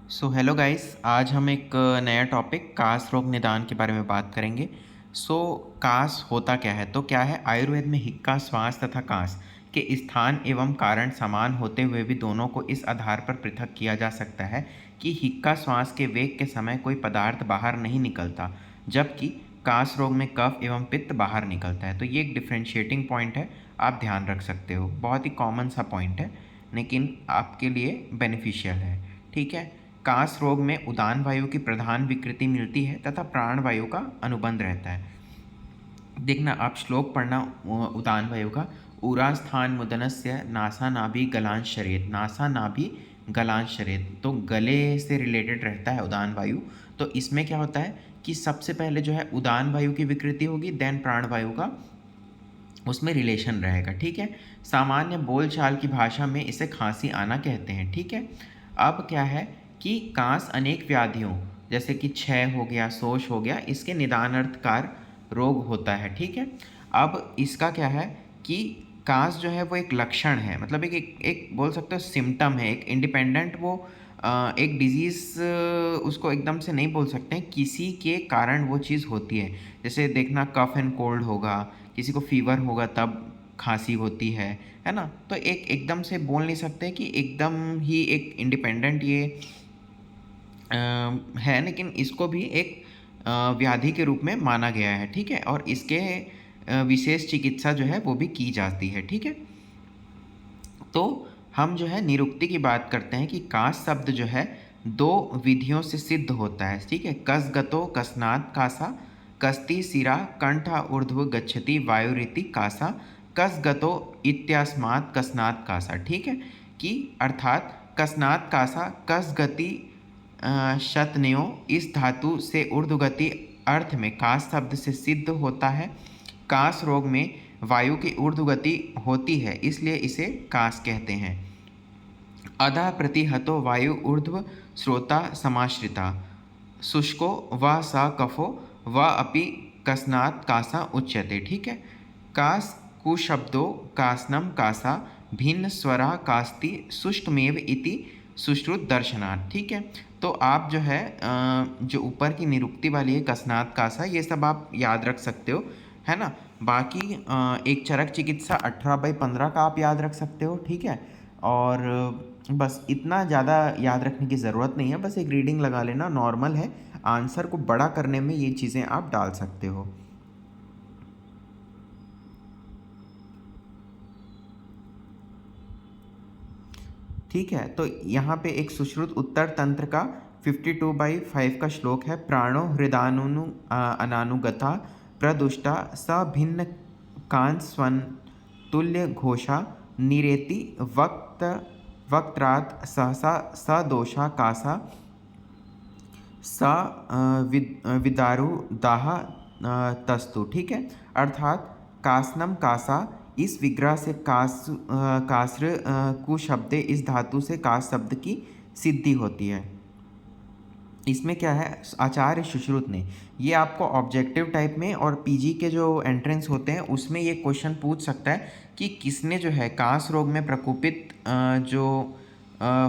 Hello guys, आज हम एक नया टॉपिक कास रोग निदान के बारे में बात करेंगे। कास होता क्या है? तो क्या है, आयुर्वेद में हिक्का, श्वास तथा कास के स्थान एवं कारण समान होते हुए भी दोनों को इस आधार पर पृथक किया जा सकता है कि हिक्का श्वास के वेग के समय कोई पदार्थ बाहर नहीं निकलता, जबकि कास रोग में कफ एवं पित्त बाहर निकलता है। तो ये एक डिफ्रेंशिएटिंग पॉइंट है, आप ध्यान रख सकते हो। बहुत ही कॉमन सा पॉइंट है, लेकिन आपके लिए बेनिफिशियल है। ठीक है। कास रोग में उदान वायु की प्रधान विकृति मिलती है तथा प्राण वायु का अनुबंध रहता है। देखना, आप श्लोक पढ़ना उदान वायु का। उरास्थान मुदनस्य नासा नाभि गलांश शरेत, नासा नाभि गलांश शरेत। तो गले से रिलेटेड रहता है उदान वायु। तो इसमें क्या होता है कि सबसे पहले जो है उदान वायु की विकृति होगी, देन प्राण वायु का उसमें रिलेशन रहेगा। ठीक है। सामान्य बोलचाल की भाषा में इसे खांसी आना कहते हैं। ठीक है। अब क्या है कि कांस अनेक व्याधियों जैसे कि क्षय हो गया, शोष हो गया, इसके निदानार्थकार रोग होता है। ठीक है। अब इसका क्या है कि कांस जो है वो एक लक्षण है, मतलब एक बोल सकते हो सिम्टम है, एक इंडिपेंडेंट वो एक डिजीज़ उसको एकदम से नहीं बोल सकते हैं, किसी के कारण वो चीज़ होती है। जैसे देखना, कफ एंड कोल्ड होगा, किसी को फीवर होगा तब खांसी होती है ना। तो एक एकदम से बोल नहीं सकते कि एकदम ही एक इंडिपेंडेंट ये है, लेकिन इसको भी एक व्याधि के रूप में माना गया है। ठीक है। और इसके विशेष चिकित्सा जो है वो भी की जाती है। ठीक है। तो हम जो है निरुक्ति की बात करते हैं कि कास शब्द जो है दो विधियों से सिद्ध होता है। ठीक है। कसगतो कसनाद कासा, कस्ति सिरा कंठा ऊर्ध्व गच्छति वायुरीति कासा, कसगतो इत्यास्मात् कसनाद कासा। ठीक है। कि अर्थात कसनाद कासा, कस गति शतनयो, इस धातु से ऊर्ध्वगति अर्थ में कास शब्द से सिद्ध होता है। कास रोग में वायु की ऊर्ध्वगति होती है, इसलिए इसे कास कहते हैं। अधः प्रतिहतो वायु ऊर्ध्व श्रोता समाश्रिता, शुष्को व स कफो व अपि कसनात् कासा उच्यते। ठीक है। कास कुशब्दो कासनम कासा, भिन्न स्वरा कास्ति सुष्टुमेव इति सुश्रुत दर्शनात्। ठीक है। तो आप जो है जो ऊपर की निरुक्ति वाली है कसनात् कासा, ये सब आप याद रख सकते हो, है ना। बाकी एक चरक चिकित्सा 18/15 का आप याद रख सकते हो। ठीक है। और बस इतना ज़्यादा याद रखने की ज़रूरत नहीं है, बस एक रीडिंग लगा लेना, नॉर्मल है। आंसर को बड़ा करने में ये चीज़ें आप डाल सकते हो। ठीक है। तो यहाँ पे एक सुश्रुत उत्तर तंत्र का 52/5 का श्लोक है। प्राणो हृदानु अनानुगता प्रदुष्टा स भिन्न कान स्वन तुल्य घोषा, निरेति वक्त्रात् सहसा स दोषा कासा, स विदारु दाह तस्तु। ठीक है। अर्थात कासनम कासा, इस विग्रह से कास्र कुशब्दे, इस धातु से कास शब्द की सिद्धि होती है। इसमें क्या है, आचार्य सुश्रुत ने, ये आपको ऑब्जेक्टिव टाइप में और पीजी के जो एंट्रेंस होते हैं उसमें ये क्वेश्चन पूछ सकता है कि किसने जो है कांस रोग में प्रकोपित जो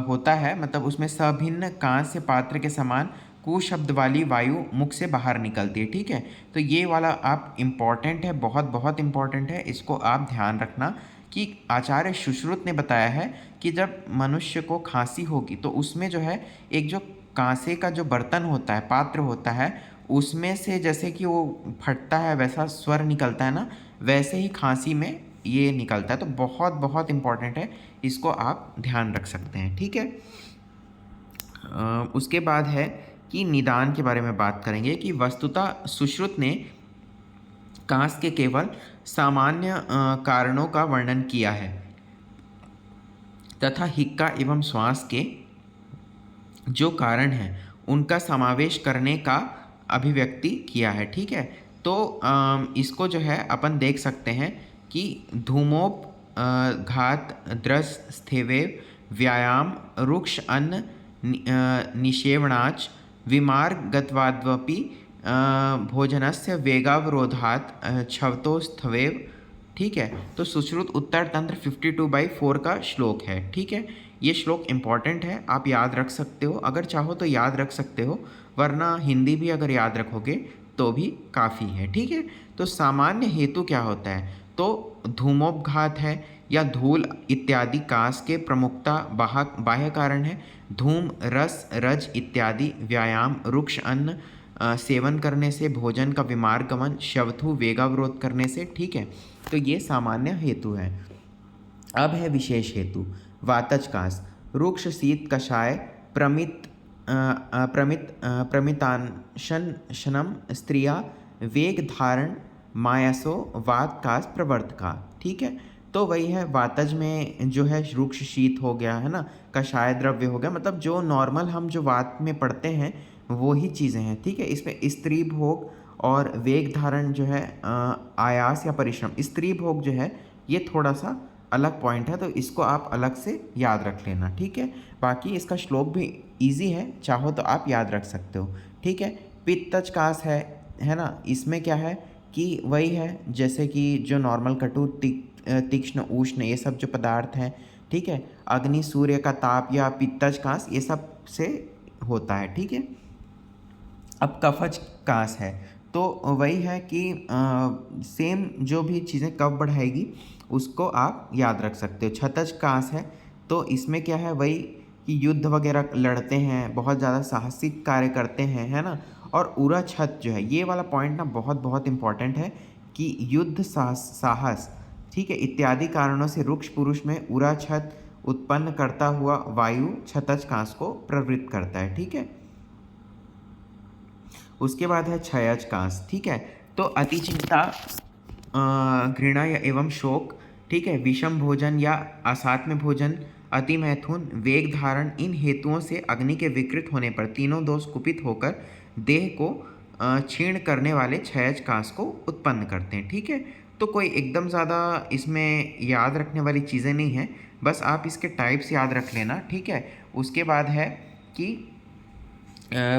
होता है, मतलब उसमें सभिन्न कांस से पात्र के समान कुशब्द वाली वायु मुख से बाहर निकलती है। ठीक है। तो ये वाला आप इम्पॉर्टेंट है, बहुत बहुत इम्पॉर्टेंट है, इसको आप ध्यान रखना कि आचार्य सुश्रुत ने बताया है कि जब मनुष्य को खांसी होगी तो उसमें जो है एक जो कांसे का जो बर्तन होता है, पात्र होता है, उसमें से जैसे कि वो फटता है वैसा स्वर निकलता है ना, वैसे ही खांसी में ये निकलता है। तो बहुत बहुत इम्पॉर्टेंट है, इसको आप ध्यान रख सकते हैं। ठीक है। उसके बाद है कि निदान के बारे में बात करेंगे कि वस्तुतः सुश्रुत ने कांस के केवल सामान्य कारणों का वर्णन किया है तथा हिक्का एवं श्वास के जो कारण हैं उनका समावेश करने का अभिव्यक्ति किया है। ठीक है। तो इसको जो है अपन देख सकते हैं कि धूमोप घात द्रस स्थेवेव व्यायाम रुक्ष अन्न निषेवणाच विमार्गत्वाद्वपि भोजनस्य वेगावरोधात् क्षवतोस्थवेव। ठीक है। तो सुश्रुत उत्तर तंत्र 52/4 का श्लोक है। ठीक है। ये श्लोक इम्पॉर्टेंट है, आप याद रख सकते हो, अगर चाहो तो याद रख सकते हो, वरना हिंदी भी अगर याद रखोगे तो भी काफ़ी है। ठीक है, तो सामान्य हेतु क्या होता है, तो धूमोपघात है या धूल इत्यादि कास के प्रमुखता बाह्य कारण है। धूम, रस, रज इत्यादि व्यायाम, रुक्ष अन्न सेवन करने से, भोजन का विमार्गमन, शवथु वेगावरोध करने से। ठीक है, तो ये सामान्य हेतु है। अब है विशेष हेतु, वातज कास, रुक्ष शीत कषाय प्रमितांशनम स्त्रिया वेग धारण मायसो वात कास प्रवर्तका। ठीक है, तो वही है, वातज में जो है रुक्ष शीत हो गया है ना, कषाय द्रव्य हो गया, मतलब जो नॉर्मल हम जो वात में पढ़ते हैं वो ही चीज़ें हैं। ठीक है, इसमें स्त्री भोग और वेग धारण जो है आयास या परिश्रम। स्त्री भोग जो है ये थोड़ा सा अलग पॉइंट है, तो इसको आप अलग से याद रख लेना। ठीक है, बाकी इसका श्लोक भी इजी है, चाहो तो आप याद रख सकते हो। ठीक है, पित्तज कास है ना, इसमें क्या है कि वही है जैसे कि जो नॉर्मल कटु तीक्ष्ण उष्ण ये सब जो पदार्थ हैं, ठीक है, अग्नि सूर्य का ताप या पित्तज कास ये सब से होता है। ठीक है, अब कफज कास है, तो वही है कि सेम जो भी चीज़ें कफ बढ़ाएगी उसको आप याद रख सकते हो। छतज कास है, तो इसमें क्या है, वही कि युद्ध वगैरह लड़ते हैं, बहुत ज़्यादा साहसिक कार्य करते हैं, है ना। और उरा छत जो है, ये वाला पॉइंट ना बहुत बहुत इंपॉर्टेंट है कि युद्ध साहस, ठीक है, इत्यादि कारणों से रुक्ष पुरुष में उरा छत उत्पन्न करता हुआ वायु छतज कास को प्रवृत्त करता है। ठीक है, उसके बाद है क्षयज कास। ठीक है, तो अति चिंता, घृणा या एवं शोक, ठीक है, विषम भोजन या असात्म्य भोजन, अति मैथुन, वेग धारण, इन हेतुओं से अग्नि के विकृत होने पर तीनों दोष कुपित होकर देह को क्षीण करने वाले क्षयज कास को उत्पन्न करते हैं। ठीक है, तो कोई एकदम ज़्यादा इसमें याद रखने वाली चीज़ें नहीं हैं, बस आप इसके टाइप्स याद रख लेना। ठीक है, उसके बाद है कि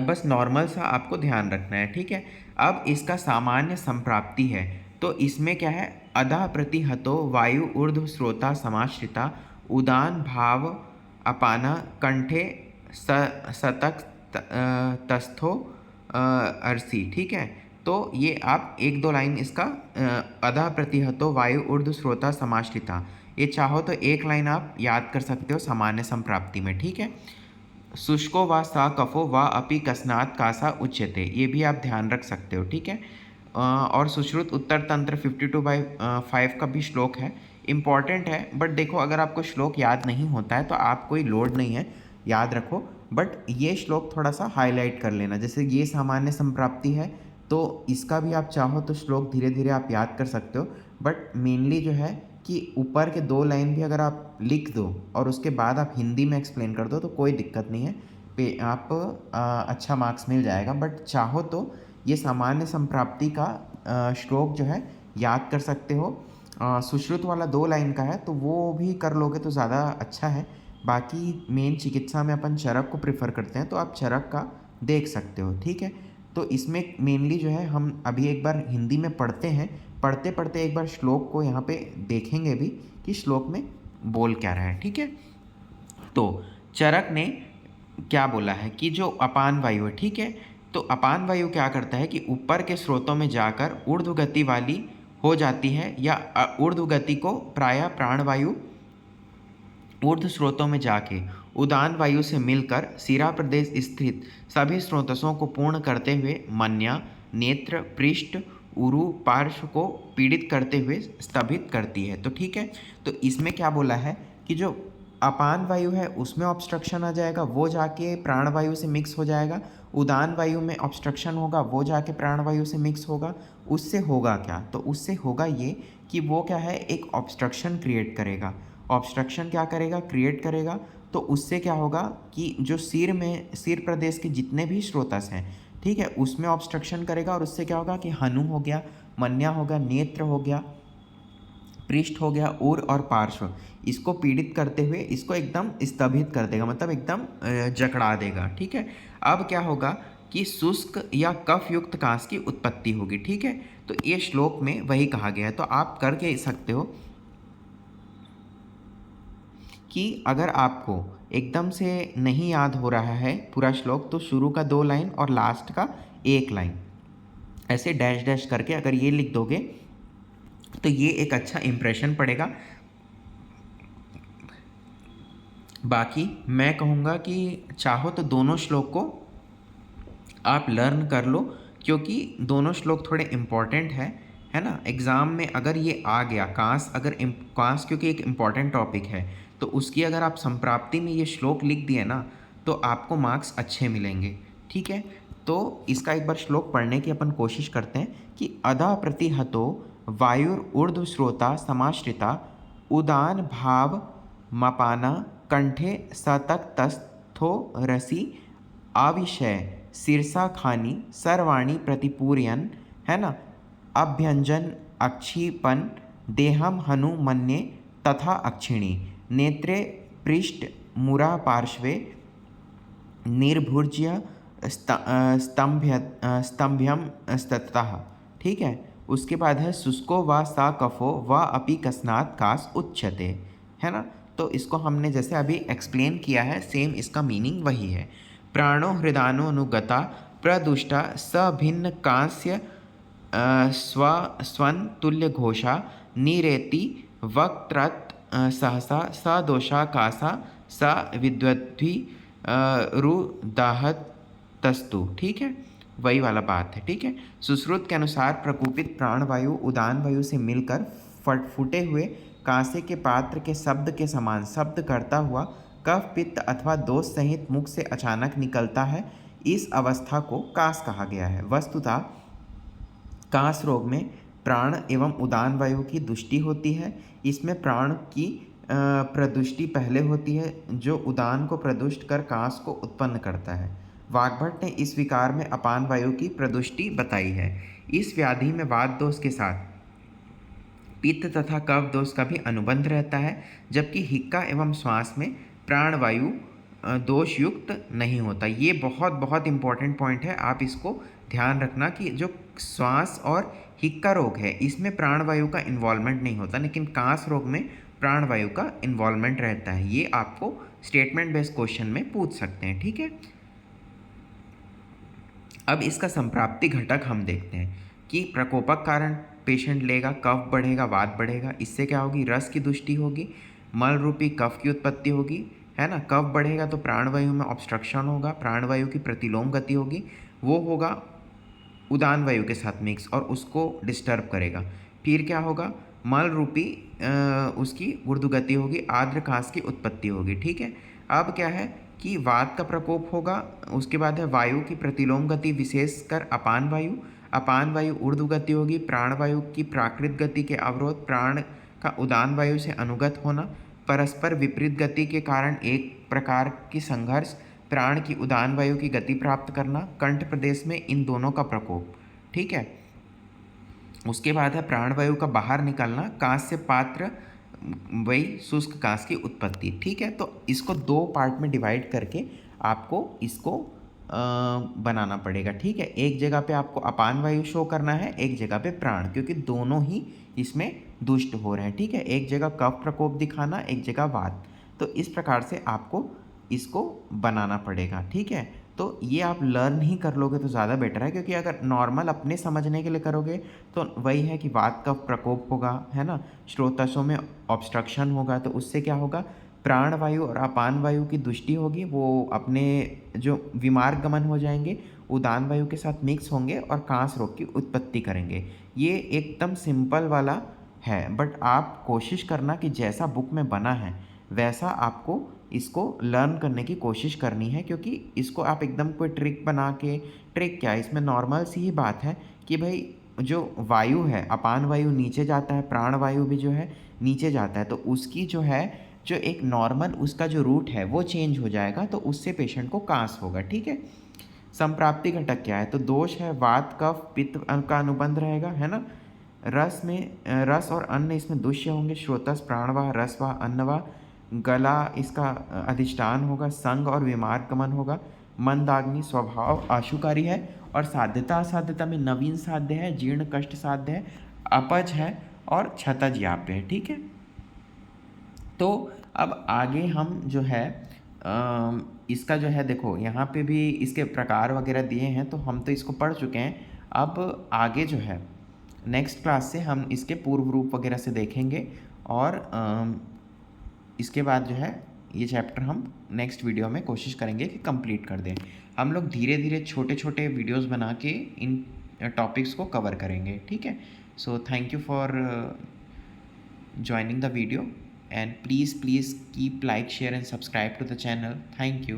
बस नॉर्मल सा आपको ध्यान रखना है। ठीक है, अब इसका सामान्य संप्राप्ति है, तो इसमें क्या है, अधः प्रतिहतो वायु ऊर्ध्व स्रोता समाश्रिता उदान भाव अपाना कंठे सतक तस्थो अर्सी। ठीक है, तो ये आप एक दो लाइन इसका अधः प्रतिहतो वायु ऊर्ध्व स्रोता समाश्रिता, ये चाहो तो एक लाइन आप याद कर सकते हो सामान्य संप्राप्ति में। ठीक है, शुष्को वा सा कफो वा अपि कस्नात कासा उच्यते, ये भी आप ध्यान रख सकते हो। ठीक है, और सुश्रुत उत्तर तंत्र 52/5 का भी श्लोक है, इम्पॉर्टेंट है, बट देखो अगर आपको श्लोक याद नहीं होता है तो आप कोई लोड नहीं है, याद रखो, बट ये श्लोक थोड़ा सा हाईलाइट कर लेना। जैसे ये सामान्य संप्राप्ति है, तो इसका भी आप चाहो तो श्लोक धीरे धीरे आप याद कर सकते हो, बट मेनली जो है कि ऊपर के 2 लाइन भी अगर आप लिख दो और उसके बाद आप हिंदी में एक्सप्लेन कर दो तो कोई दिक्कत नहीं है, पे आप अच्छा मार्क्स मिल जाएगा। बट चाहो तो ये सामान्य संप्राप्ति का श्लोक जो है याद कर सकते हो। सुश्रुत वाला 2 लाइन का है तो वो भी कर लोगे तो ज़्यादा अच्छा है। बाकी मेन चिकित्सा में अपन चरक को प्रेफर करते हैं, तो आप चरक का देख सकते हो। ठीक है, तो इसमें मेनली जो है हम अभी एक बार हिंदी में पढ़ते हैं, पढ़ते पढ़ते एक बार श्लोक को यहाँ पे देखेंगे भी कि श्लोक में बोल क्या रहा है। ठीक है, तो चरक ने क्या बोला है कि जो अपान वायु है, ठीक है, तो अपान वायु क्या करता है कि ऊपर के स्रोतों में जाकर ऊर्ध्व गति वाली हो जाती है, या ऊर्ध्व गति को प्रायः प्राणवायु ऊर्ध्व स्रोतों में जाके उदान वायु से मिलकर सिरा प्रदेश स्थित सभी स्रोतसों को पूर्ण करते हुए मन्या, नेत्र, पृष्ठ, उरु, पार्श्व को पीड़ित करते हुए स्तभित करती है। तो ठीक है, तो इसमें क्या बोला है कि जो अपान वायु है उसमें ऑब्स्ट्रक्शन आ जाएगा, वो जाके प्राणवायु से मिक्स हो जाएगा। उदान वायु में ऑब्स्ट्रक्शन होगा, वो जाके प्राणवायु से मिक्स होगा। उससे होगा क्या, तो उससे होगा ये कि वो क्या है, एक ऑब्स्ट्रक्शन क्रिएट करेगा। ऑब्स्ट्रक्शन क्या करेगा, क्रिएट करेगा, तो उससे क्या होगा कि जो सिर प्रदेश के जितने भी स्रोतस हैं, ठीक है, उसमें ऑब्स्ट्रक्शन करेगा, और उससे क्या होगा कि हनु हो गया, मन्या हो गया, नेत्र हो गया, पृष्ठ हो गया, उर और पार्श्व, इसको पीड़ित करते हुए इसको एकदम स्तभित कर देगा, मतलब एकदम जकड़ा देगा। ठीक है, अब क्या होगा कि शुष्क या कफ युक्त कांस की उत्पत्ति होगी। ठीक है, तो ये श्लोक में वही कहा गया है, तो आप करके सकते हो कि अगर आपको एकदम से नहीं याद हो रहा है पूरा श्लोक तो शुरू का 2 लाइन और लास्ट का 1 लाइन ऐसे डैश डैश करके अगर ये लिख दोगे तो ये एक अच्छा इम्प्रेशन पड़ेगा। बाकी मैं कहूँगा कि चाहो तो दोनों श्लोक को आप लर्न कर लो, क्योंकि दोनों श्लोक थोड़े इम्पॉर्टेंट है ना। एग्ज़ाम में अगर ये आ गया कांस, कांस क्योंकि एक इम्पॉर्टेंट टॉपिक है तो उसकी अगर आप संप्राप्ति में ये श्लोक लिख दिए ना तो आपको मार्क्स अच्छे मिलेंगे। ठीक है, तो इसका एक बार श्लोक पढ़ने की अपन कोशिश करते हैं कि अदा प्रतिहतो वायुर्ऊर्ध्व श्रोता समाश्रिता उदान भाव मपाना कंठे सतक तस्थो रसी आविषय शीर्षा खानी सर्वाणी प्रतिपूर्यन, है ना। अभ्यंजन अक्षिपन देहम हनु मन्ये तथा अक्षिणी नेत्रे पृष्ठ मुरा पार्श्वे निर्भुज्य स्तंभ्यम स्ततः। ठीक है, उसके बाद है शुष्को व सा कफो व अपि कस्नात् कास उच्यते, है ना। तो इसको हमने जैसे अभी एक्सप्लेन किया है सेम इसका मीनिंग वही है। प्राणो हृदानो अनुगता प्रदुष्टा सभिन्न कांस्य स्वन तुल्य घोषा निरेति वक्त्रत सहसा स दोषा कासा स विद्वद्भि रुदाहत तस्तु। ठीक है, वही वाला बात है। ठीक है, सुश्रुत के अनुसार प्रकूपित प्राणवायु उदान वायु से मिलकर फूटे हुए कांसे के पात्र के शब्द के समान शब्द करता हुआ कफ पित्त अथवा दोष सहित मुख से अचानक निकलता है। इस अवस्था को कास कहा गया है। वस्तुतः कास रोग में प्राण एवं उदान वायु की दुष्टि होती है। इसमें प्राण की प्रदुष्टि पहले होती है जो उदान को प्रदुष्ट कर कास को उत्पन्न करता है। वाग्भट ने इस विकार में अपान वायु की प्रदुष्टि बताई है। इस व्याधि में वात दोष के साथ पित्त तथा कफ दोष का भी अनुबंध रहता है, जबकि हिक्का एवं श्वास में प्राणवायु दोष युक्त नहीं होता। ये बहुत बहुत इंपॉर्टेंट पॉइंट है, आप इसको ध्यान रखना कि जो श्वास और हिक्का रोग है इसमें प्राणवायु का इन्वॉल्वमेंट नहीं होता, लेकिन कांस रोग में प्राणवायु का इन्वॉल्वमेंट रहता है। ये आपको स्टेटमेंट बेस्ड क्वेश्चन में पूछ सकते हैं। ठीक है, अब इसका संप्राप्ति घटक हम देखते हैं कि प्रकोपक कारण पेशेंट लेगा, कफ बढ़ेगा, वात बढ़ेगा, इससे क्या होगी, रस की दुष्टि होगी, मल रूपी कफ की उत्पत्ति होगी, है ना। कफ बढ़ेगा तो प्राणवायु में ऑब्स्ट्रक्शन होगा, प्राणवायु की प्रतिलोम गति होगी, वो होगा उदान वायु के साथ मिक्स और उसको डिस्टर्ब करेगा। फिर क्या होगा, मल रूपी उसकी ऊर्ध्वगति होगी, आर्द्र कांस की उत्पत्ति होगी। ठीक है, अब क्या है कि वात का प्रकोप होगा। उसके बाद है वायु की प्रतिलोम गति, विशेषकर अपान वायु ऊर्ध्व गति होगी। प्राणवायु की प्राकृत गति के अवरोध, प्राण का उदान वायु से अनुगत होना, परस्पर विपरीत गति के कारण एक प्रकार की संघर्ष, प्राण की उदान वायु की गति प्राप्त करना, कंठ प्रदेश में इन दोनों का प्रकोप। ठीक है, उसके बाद है प्राणवायु का बाहर निकलना, कांस से पात्र वही शुष्क कांस की उत्पत्ति। ठीक है, तो इसको 2 पार्ट में डिवाइड करके आपको इसको बनाना पड़ेगा। ठीक है, एक जगह पे आपको अपान वायु शो करना है, एक जगह पे प्राण, क्योंकि दोनों ही इसमें दुष्ट हो रहे हैं। ठीक है, एक जगह कफ प्रकोप दिखाना, एक जगह वात। तो इस प्रकार से आपको इसको बनाना पड़ेगा। ठीक है, तो ये आप लर्न ही कर लोगे तो ज़्यादा बेटर है, क्योंकि अगर नॉर्मल अपने समझने के लिए करोगे तो वही है कि वात का प्रकोप होगा, है ना, स्रोतसों में ऑब्स्ट्रक्शन होगा, तो उससे क्या होगा, प्राण वायु और अपान वायु की दुष्टि होगी, वो अपने जो विमार्ग गमन हो जाएंगे, उदान वायु के साथ मिक्स होंगे और कांस रोग की उत्पत्ति करेंगे। ये एकदम सिंपल वाला है, बट आप कोशिश करना कि जैसा बुक में बना है वैसा आपको इसको लर्न करने की कोशिश करनी है, क्योंकि इसको आप एकदम कोई ट्रिक बना के, ट्रिक क्या है, इसमें नॉर्मल सी ही बात है कि भाई जो वायु है, अपान वायु नीचे जाता है, प्राण वायु भी जो है नीचे जाता है, तो उसकी जो है जो एक नॉर्मल उसका जो रूट है वो चेंज हो जाएगा, तो उससे पेशेंट को कांस होगा। ठीक है, संप्राप्ति घटक क्या है, तो दोष है वात कफ पित्त का अनुबंध रहेगा, है ना। रस में रस और अन्न इसमें दुष्य होंगे, श्रोतस प्राणवाह रसवाह अन्नवाह, गला इसका अधिष्ठान होगा, संग और विमार्ग गमन होगा, मंदाग्नि स्वभाव आशुकारी है, और साध्यता असाध्यता में नवीन साध्य है, जीर्ण कष्ट साध्य है, अपच है और क्षतज याप्य है। ठीक है, तो अब आगे हम जो है इसका जो है देखो यहाँ पे भी इसके प्रकार वगैरह दिए हैं, तो हम तो इसको पढ़ चुके हैं। अब आगे जो है नेक्स्ट क्लास से हम इसके पूर्व रूप वगैरह से देखेंगे, और इसके बाद जो है ये चैप्टर हम नेक्स्ट वीडियो में कोशिश करेंगे कि कंप्लीट कर दें। हम लोग धीरे धीरे छोटे छोटे वीडियोस बना के इन टॉपिक्स को कवर करेंगे, ठीक है। So thank you for joining the video, and please keep like, share and subscribe to the channel. Thank you.